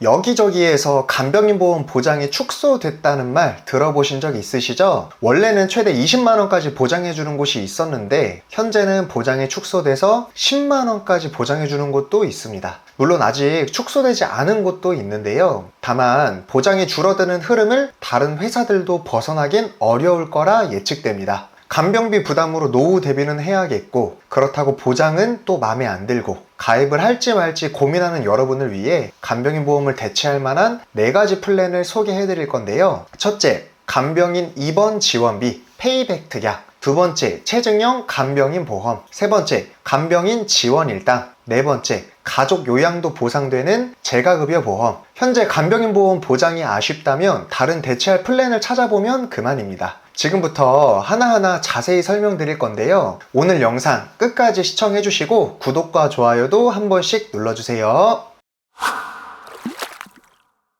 여기저기에서 간병인 보험 보장이 축소됐다는 말 들어보신 적 있으시죠? 원래는 최대 20만원까지 보장해주는 곳이 있었는데 현재는 보장이 축소돼서 10만원까지 보장해주는 곳도 있습니다. 물론 아직 축소되지 않은 곳도 있는데요. 다만 보장이 줄어드는 흐름을 다른 회사들도 벗어나긴 어려울 거라 예측됩니다. 간병비 부담으로 노후 대비는 해야겠고, 그렇다고 보장은 또 맘에 안 들고 가입을 할지 말지 고민하는 여러분을 위해 간병인 보험을 대체할 만한 4가지 플랜을 소개해 드릴 건데요. 첫째, 간병인 입원 지원비 페이백 특약. 두 번째, 체증형 간병인 보험. 세 번째, 간병인 지원 일당. 네 번째, 가족 요양도 보상되는 재가급여 보험. 현재 간병인 보험 보장이 아쉽다면 다른 대체할 플랜을 찾아보면 그만입니다. 지금부터 하나하나 자세히 설명드릴 건데요. 오늘 영상 끝까지 시청해 주시고 구독과 좋아요도 한 번씩 눌러주세요.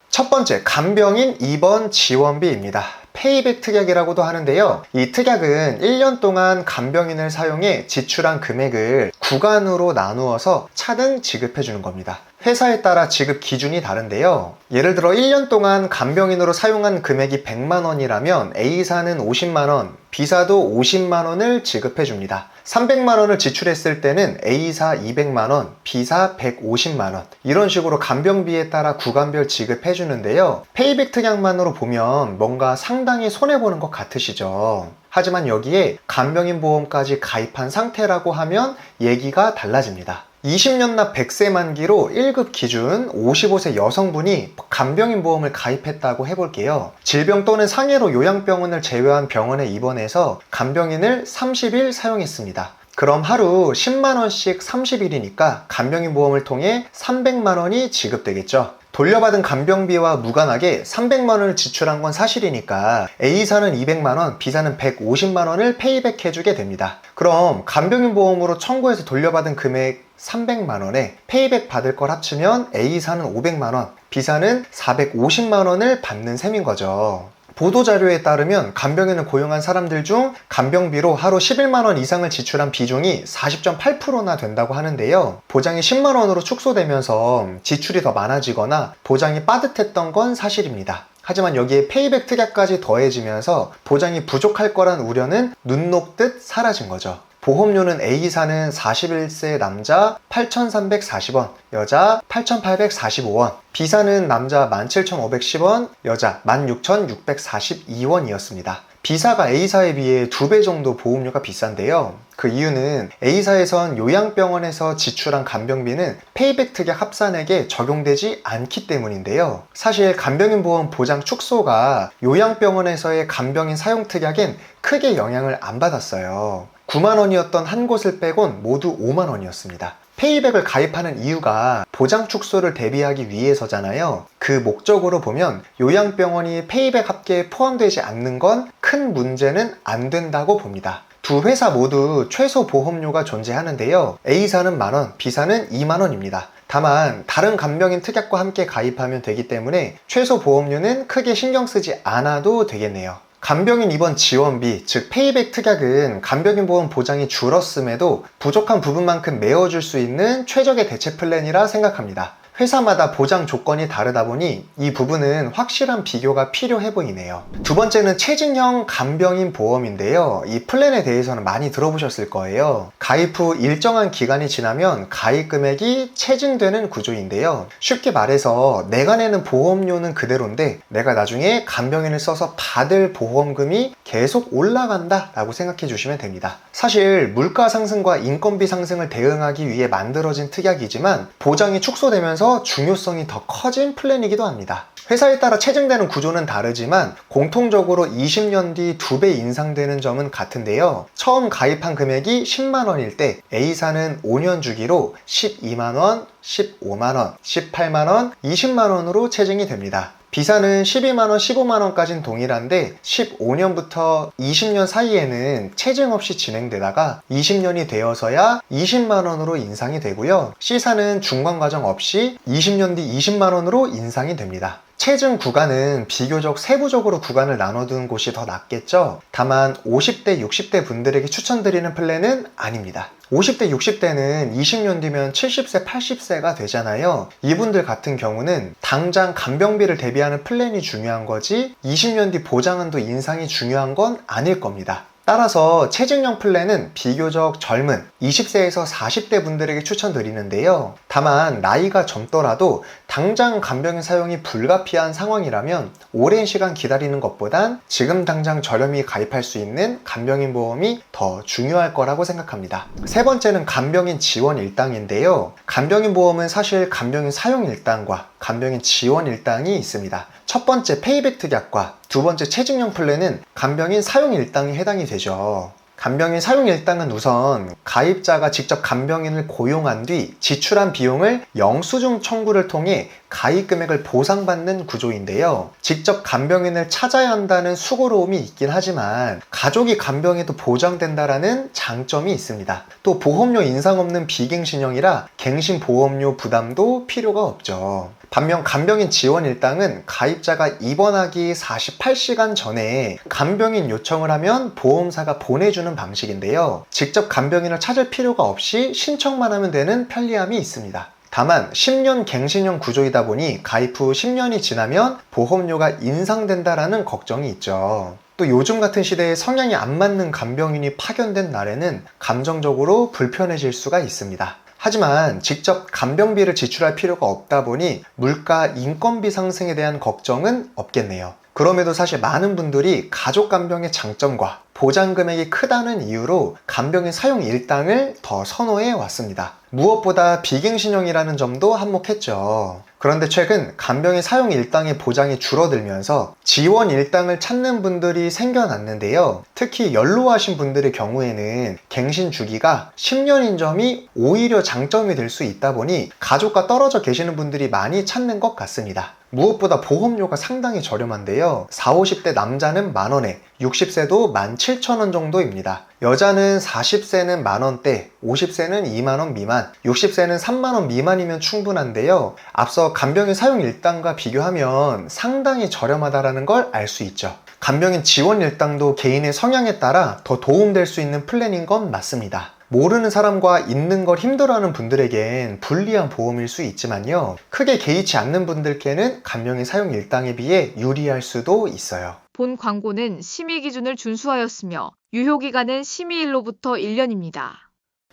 첫 번째, 간병인 입원 지원비입니다. 페이백 특약이라고도 하는데요. 이 특약은 1년 동안 간병인을 사용해 지출한 금액을 구간으로 나누어서 차등 지급해 주는 겁니다. 회사에 따라 지급 기준이 다른데요. 예를 들어 1년 동안 간병인으로 사용한 금액이 100만원이라면 A사는 50만원, B사도 50만원을 지급해 줍니다. 300만원을 지출했을 때는 A사 200만원, B사 150만원, 이런 식으로 간병비에 따라 구간별 지급해 주는데요. 페이백 특약만으로 보면 뭔가 상당히 손해보는 것 같으시죠? 하지만 여기에 간병인 보험까지 가입한 상태라고 하면 얘기가 달라집니다. 20년 납 100세 만기로 1급 기준 55세 여성분이 간병인 보험을 가입했다고 해볼게요. 질병 또는 상해로 요양병원을 제외한 병원에 입원해서 간병인을 30일 사용했습니다. 그럼 하루 10만원씩 30일이니까 간병인 보험을 통해 300만원이 지급되겠죠. 돌려받은 간병비와 무관하게 300만원을 지출한 건 사실이니까 A사는 200만원, B사는 150만원을 페이백 해주게 됩니다. 그럼 간병인 보험으로 청구해서 돌려받은 금액 300만원에 페이백 받을 걸 합치면 A사는 500만원, B사는 450만원을 받는 셈인 거죠. 보도자료에 따르면 간병인을 고용한 사람들 중 간병비로 하루 11만원 이상을 지출한 비중이 40.8%나 된다고 하는데요. 보장이 10만원으로 축소되면서 지출이 더 많아지거나 보장이 빠듯했던 건 사실입니다. 하지만 여기에 페이백 특약까지 더해지면서 보장이 부족할 거란 우려는 눈 녹듯 사라진 거죠. 보험료는 A사는 41세 남자 8,340원, 여자 8,845원, B사는 남자 17,510원, 여자 16,642원이었습니다. B사가 A사에 비해 2배 정도 보험료가 비싼데요. 그 이유는 A사에선 요양병원에서 지출한 간병비는 페이백 특약 합산액에 적용되지 않기 때문인데요. 사실 간병인 보험 보장 축소가 요양병원에서의 간병인 사용 특약엔 크게 영향을 안 받았어요. 9만원이었던 한 곳을 빼곤 모두 5만원이었습니다. 페이백을 가입하는 이유가 보장 축소를 대비하기 위해서잖아요. 그 목적으로 보면 요양병원이 페이백 합계에 포함되지 않는 건 큰 문제는 안 된다고 봅니다. 두 회사 모두 최소 보험료가 존재하는데요. A사는 만원, B사는 2만원입니다. 다만 다른 간병인 특약과 함께 가입하면 되기 때문에 최소 보험료는 크게 신경 쓰지 않아도 되겠네요. 간병인 입원 지원비, 즉 페이백 특약은 간병인 보험 보장이 줄었음에도 부족한 부분만큼 메워줄 수 있는 최적의 대체 플랜이라 생각합니다. 회사마다 보장 조건이 다르다 보니 이 부분은 확실한 비교가 필요해 보이네요. 두 번째는 체증형 간병인 보험인데요. 이 플랜에 대해서는 많이 들어보셨을 거예요. 가입 후 일정한 기간이 지나면 가입 금액이 체증되는 구조인데요. 쉽게 말해서 내가 내는 보험료는 그대로인데 내가 나중에 간병인을 써서 받을 보험금이 계속 올라간다 라고 생각해 주시면 됩니다. 사실 물가 상승과 인건비 상승을 대응하기 위해 만들어진 특약이지만 보장이 축소되면서 중요성이 더 커진 플랜이기도 합니다. 회사에 따라 체증되는 구조는 다르지만 공통적으로 20년 뒤 2배 인상되는 점은 같은데요. 처음 가입한 금액이 10만원일 때 A사는 5년 주기로 12만원, 15만원, 18만원, 20만원으로 체증이 됩니다. 비사는 12만원, 15만원까지는 동일한데 15년부터 20년 사이에는 체증 없이 진행되다가 20년이 되어서야 20만원으로 인상이 되고요. C사는 중간 과정 없이 20년 뒤 20만원으로 인상이 됩니다. 체증 구간은 비교적 세부적으로 구간을 나눠둔 곳이 더 낫겠죠. 다만 50대, 60대 분들에게 추천드리는 플랜은 아닙니다. 50대, 60대는 20년 뒤면 70세, 80세가 되잖아요. 이분들 같은 경우는 당장 간병비를 대비하는 플랜이 중요한 거지 20년 뒤 보장한도 인상이 중요한 건 아닐 겁니다. 따라서 체증형 플랜은 비교적 젊은 20세에서 40대 분들에게 추천드리는데요. 다만 나이가 젊더라도 당장 간병인 사용이 불가피한 상황이라면 오랜 시간 기다리는 것보단 지금 당장 저렴이 가입할 수 있는 간병인 보험이 더 중요할 거라고 생각합니다. 세 번째는 간병인 지원 일당인데요. 간병인 보험은 사실 간병인 사용 일당과 간병인 지원 일당이 있습니다. 첫 번째 페이백 특약과 두 번째 체증형 플랜은 간병인 사용 일당이 해당이 되죠. 간병인 사용 일당은 우선 가입자가 직접 간병인을 고용한 뒤 지출한 비용을 영수증 청구를 통해 가입 금액을 보상받는 구조인데요. 직접 간병인을 찾아야 한다는 수고로움이 있긴 하지만 가족이 간병해도 보장된다라는 장점이 있습니다. 또 보험료 인상 없는 비갱신형이라 갱신 보험료 부담도 필요가 없죠. 반면 간병인 지원 일당은 가입자가 입원하기 48시간 전에 간병인 요청을 하면 보험사가 보내주는 방식인데요. 직접 간병인을 찾을 필요가 없이 신청만 하면 되는 편리함이 있습니다. 다만 10년 갱신형 구조이다 보니 가입 후 10년이 지나면 보험료가 인상된다라는 걱정이 있죠. 또 요즘 같은 시대에 성향이 안 맞는 간병인이 파견된 날에는 감정적으로 불편해질 수가 있습니다. 하지만 직접 간병비를 지출할 필요가 없다 보니 물가, 인건비 상승에 대한 걱정은 없겠네요. 그럼에도 사실 많은 분들이 가족 간병의 장점과 보장 금액이 크다는 이유로 간병인 사용 일당을 더 선호해 왔습니다. 무엇보다 비갱신형이라는 점도 한몫했죠. 그런데 최근 간병인 사용 일당의 보장이 줄어들면서 지원 일당을 찾는 분들이 생겨났는데요. 특히 연로하신 분들의 경우에는 갱신 주기가 10년인 점이 오히려 장점이 될 수 있다 보니 가족과 떨어져 계시는 분들이 많이 찾는 것 같습니다. 무엇보다 보험료가 상당히 저렴한데요. 40, 50대 남자는 만원에 60세도 17,000원 정도입니다. 여자는 40세는 만원대, 50세는 2만원 미만, 60세는 3만원 미만이면 충분한데요. 앞서 간병인 사용 일당과 비교하면 상당히 저렴하다는 걸 알 수 있죠. 간병인 지원 일당도 개인의 성향에 따라 더 도움될 수 있는 플랜인 건 맞습니다. 모르는 사람과 있는 걸 힘들어하는 분들에겐 불리한 보험일 수 있지만요. 크게 개의치 않는 분들께는 간병인 사용 일당에 비해 유리할 수도 있어요. 본 광고는 심의 기준을 준수하였으며 유효기간은 심의일로부터 1년입니다.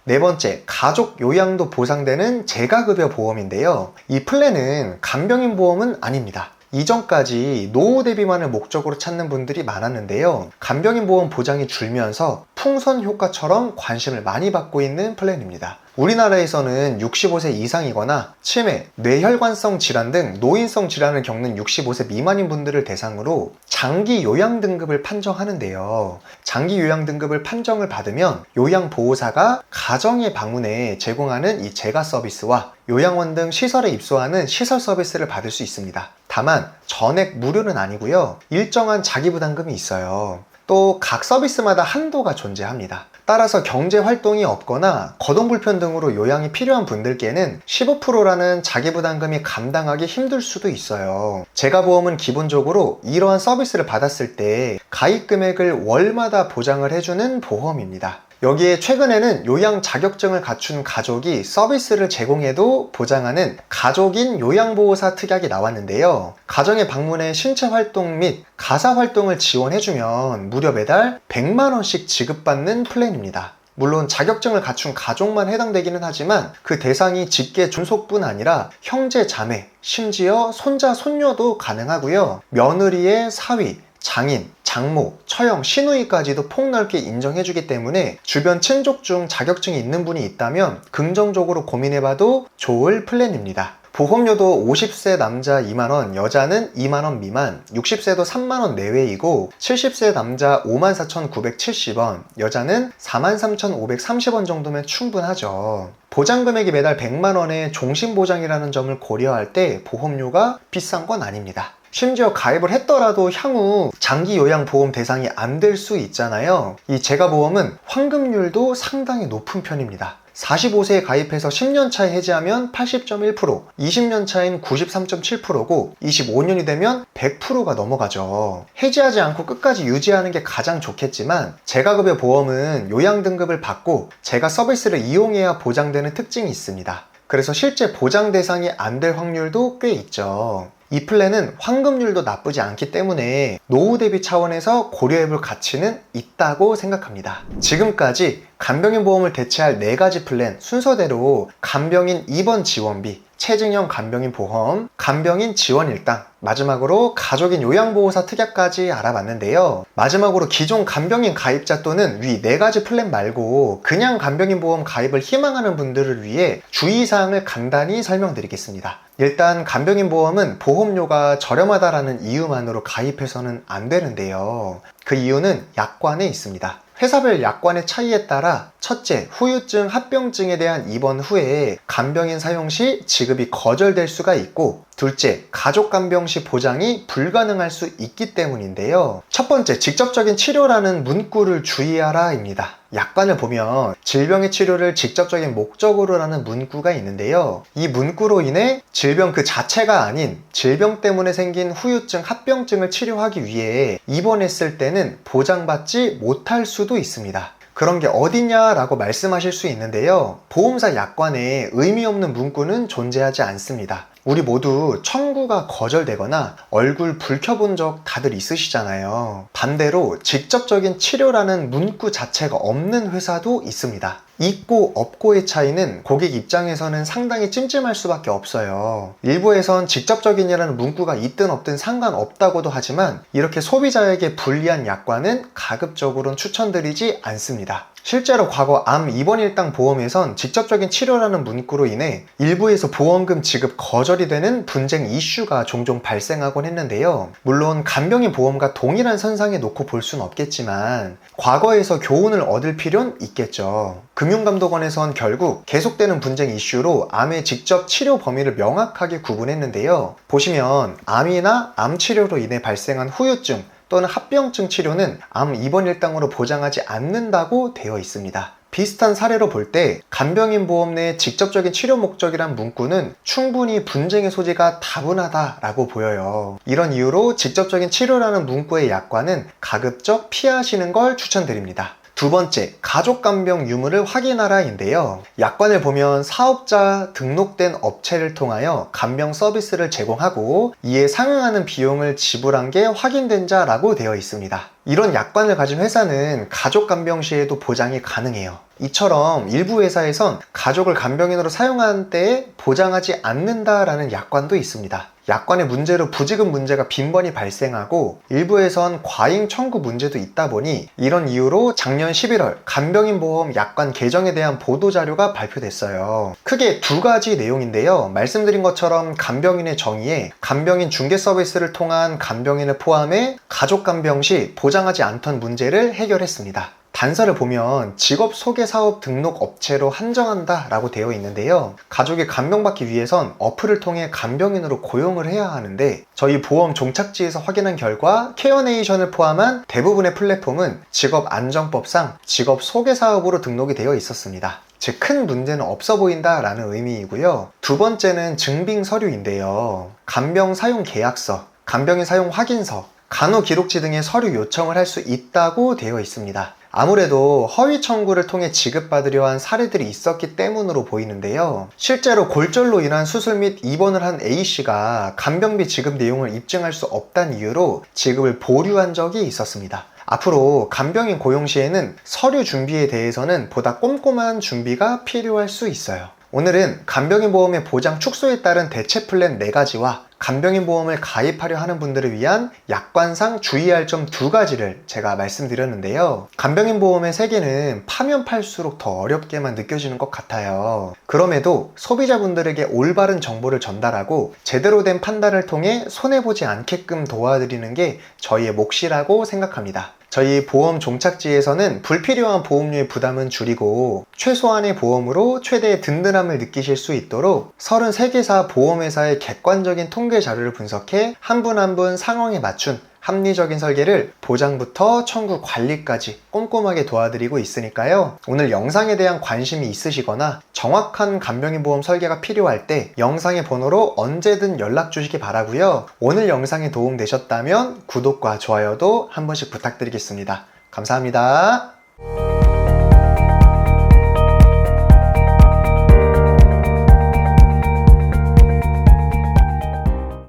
네 번째, 가족 요양도 보상되는 재가급여 보험인데요. 이 플랜은 간병인 보험은 아닙니다. 이전까지 노후 대비만을 목적으로 찾는 분들이 많았는데요. 간병인 보험 보장이 줄면서 풍선 효과처럼 관심을 많이 받고 있는 플랜입니다. 우리나라에서는 65세 이상이거나 치매, 뇌혈관성 질환 등 노인성 질환을 겪는 65세 미만인 분들을 대상으로 장기 요양 등급을 판정하는데요. 장기 요양 등급을 판정을 받으면 요양보호사가 가정에 방문해 제공하는 이 재가 서비스와 요양원 등 시설에 입소하는 시설 서비스를 받을 수 있습니다. 다만 전액 무료는 아니고요. 일정한 자기부담금이 있어요. 또 각 서비스마다 한도가 존재합니다. 따라서 경제 활동이 없거나 거동불편 등으로 요양이 필요한 분들께는 15%라는 자기부담금이 감당하기 힘들 수도 있어요. 재가보험은 기본적으로 이러한 서비스를 받았을 때 가입 금액을 월마다 보장을 해주는 보험입니다. 여기에 최근에는 요양 자격증을 갖춘 가족이 서비스를 제공해도 보장하는 가족인 요양보호사 특약이 나왔는데요. 가정에 방문해 신체 활동 및 가사 활동을 지원해주면 무려 매달 100만원씩 지급받는 플랜입니다. 물론 자격증을 갖춘 가족만 해당되기는 하지만 그 대상이 직계 존속뿐 아니라 형제, 자매, 심지어 손자, 손녀도 가능하고요. 며느리의 사위, 장인, 장모, 처형, 시누이까지도 폭넓게 인정해주기 때문에 주변 친족 중 자격증이 있는 분이 있다면 긍정적으로 고민해봐도 좋을 플랜입니다. 보험료도 50세 남자 2만원, 여자는 2만원 미만, 60세도 3만원 내외이고 70세 남자 54,970원, 여자는 43,530원 정도면 충분하죠. 보장금액이 매달 100만원의 종신보장이라는 점을 고려할 때 보험료가 비싼 건 아닙니다. 심지어 가입을 했더라도 향후 장기 요양보험 대상이 안 될 수 있잖아요. 이 제가보험은 환급률도 상당히 높은 편입니다. 45세에 가입해서 10년 차에 해지하면 80.1%, 20년 차인 93.7%고 25년이 되면 100%가 넘어가죠. 해지하지 않고 끝까지 유지하는 게 가장 좋겠지만 제가급여 보험은 요양 등급을 받고 제가 서비스를 이용해야 보장되는 특징이 있습니다. 그래서 실제 보장 대상이 안 될 확률도 꽤 있죠. 이 플랜은 환급률도 나쁘지 않기 때문에 노후 대비 차원에서 고려해볼 가치는 있다고 생각합니다. 지금까지 간병인 보험을 대체할 4가지 플랜 순서대로 간병인 입원 지원비, 체증형 간병인 보험, 간병인 지원 일당, 마지막으로 가족인 요양보호사 특약까지 알아봤는데요. 마지막으로 기존 간병인 가입자 또는 위 4가지 플랜 말고 그냥 간병인 보험 가입을 희망하는 분들을 위해 주의사항을 간단히 설명드리겠습니다. 일단 간병인 보험은 보험료가 저렴하다라는 이유만으로 가입해서는 안 되는데요. 그 이유는 약관에 있습니다. 회사별 약관의 차이에 따라 첫째, 후유증, 합병증에 대한 입원 후에 간병인 사용 시 지급이 거절될 수가 있고 둘째, 가족 간병 시 보장이 불가능할 수 있기 때문인데요. 첫 번째, 직접적인 치료라는 문구를 주의하라입니다. 약관을 보면 질병의 치료를 직접적인 목적으로라는 문구가 있는데요. 이 문구로 인해 질병 그 자체가 아닌 질병 때문에 생긴 후유증, 합병증을 치료하기 위해 입원했을 때는 보장받지 못할 수도 있습니다. 그런 게 어디냐라고 말씀하실 수 있는데요. 보험사 약관에 의미 없는 문구는 존재하지 않습니다. 우리 모두 청구가 거절되거나 얼굴 붉혀본 적 다들 있으시잖아요. 반대로 직접적인 치료라는 문구 자체가 없는 회사도 있습니다. 있고 없고의 차이는 고객 입장에서는 상당히 찜찜할 수밖에 없어요. 일부에선 직접적인이라는 문구가 있든 없든 상관없다고도 하지만 이렇게 소비자에게 불리한 약관은 가급적으로는 추천드리지 않습니다. 실제로 과거 암 입원 일당 보험에선 직접적인 치료라는 문구로 인해 일부에서 보험금 지급 거절이 되는 분쟁 이슈가 종종 발생하곤 했는데요. 물론 간병인 보험과 동일한 선상에 놓고 볼 수는 없겠지만 과거에서 교훈을 얻을 필요는 있겠죠. 금융감독원에선 결국 계속되는 분쟁 이슈로 암의 직접 치료 범위를 명확하게 구분했는데요. 보시면 암이나 암 치료로 인해 발생한 후유증 또는 합병증 치료는 암 입원 일당으로 보장하지 않는다고 되어 있습니다. 비슷한 사례로 볼 때 간병인 보험 내 직접적인 치료 목적이란 문구는 충분히 분쟁의 소지가 다분하다라고 보여요. 이런 이유로 직접적인 치료라는 문구의 약관은 가급적 피하시는 걸 추천드립니다. 두 번째, 가족간병 유무를 확인하라인데요. 약관을 보면 사업자 등록된 업체를 통하여 간병 서비스를 제공하고 이에 상응하는 비용을 지불한 게 확인된 자라고 되어 있습니다. 이런 약관을 가진 회사는 가족 간병 시에도 보장이 가능해요. 이처럼 일부 회사에선 가족을 간병인으로 사용하는 때에 보장하지 않는다라는 약관도 있습니다. 약관의 문제로 부지급 문제가 빈번히 발생하고 일부에선 과잉 청구 문제도 있다 보니 이런 이유로 작년 11월 간병인 보험 약관 개정에 대한 보도자료가 발표됐어요. 크게 2가지 내용인데요. 말씀드린 것처럼 간병인의 정의에 간병인 중개 서비스를 통한 간병인을 포함해 가족 간병 시 보장하지 않던 문제를 해결했습니다. 단서를 보면 직업 소개 사업 등록 업체로 한정한다 라고 되어 있는데요. 가족이 간병받기 위해선 어플을 통해 간병인으로 고용을 해야 하는데 저희 보험 종착지에서 확인한 결과 케어네이션을 포함한 대부분의 플랫폼은 직업안정법상 직업 소개 사업으로 등록이 되어 있었습니다. 즉 큰 문제는 없어 보인다 라는 의미이고요. 두 번째는 증빙 서류인데요. 간병 사용 계약서, 간병인 사용 확인서, 간호기록지 등의 서류 요청을 할 수 있다고 되어 있습니다. 아무래도 허위 청구를 통해 지급받으려 한 사례들이 있었기 때문으로 보이는데요. 실제로 골절로 인한 수술 및 입원을 한 A씨가 간병비 지급 내용을 입증할 수 없다는 이유로 지급을 보류한 적이 있었습니다. 앞으로 간병인 고용 시에는 서류 준비에 대해서는 보다 꼼꼼한 준비가 필요할 수 있어요. 오늘은 간병인 보험의 보장 축소에 따른 대체 플랜 4가지와 간병인 보험을 가입하려 하는 분들을 위한 약관상 주의할 점 2가지를 제가 말씀드렸는데요. 간병인 보험의 세계는 파면 팔수록 더 어렵게만 느껴지는 것 같아요. 그럼에도 소비자분들에게 올바른 정보를 전달하고 제대로 된 판단을 통해 손해보지 않게끔 도와드리는 게 저희의 몫이라고 생각합니다. 저희 보험 종착지에서는 불필요한 보험료의 부담은 줄이고 최소한의 보험으로 최대의 든든함을 느끼실 수 있도록 33개사 보험회사의 객관적인 통계 자료를 분석해 한 분 한 분 상황에 맞춘 합리적인 설계를 보장부터 청구 관리까지 꼼꼼하게 도와드리고 있으니까요. 오늘 영상에 대한 관심이 있으시거나 정확한 간병인 보험 설계가 필요할 때 영상의 번호로 언제든 연락 주시기 바라고요. 오늘 영상이 도움되셨다면 구독과 좋아요도 한 번씩 부탁드리겠습니다. 감사합니다.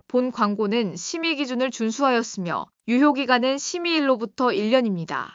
본 광고는 심의 기준을 준수하였으며 유효기간은 심의일로부터 1년입니다.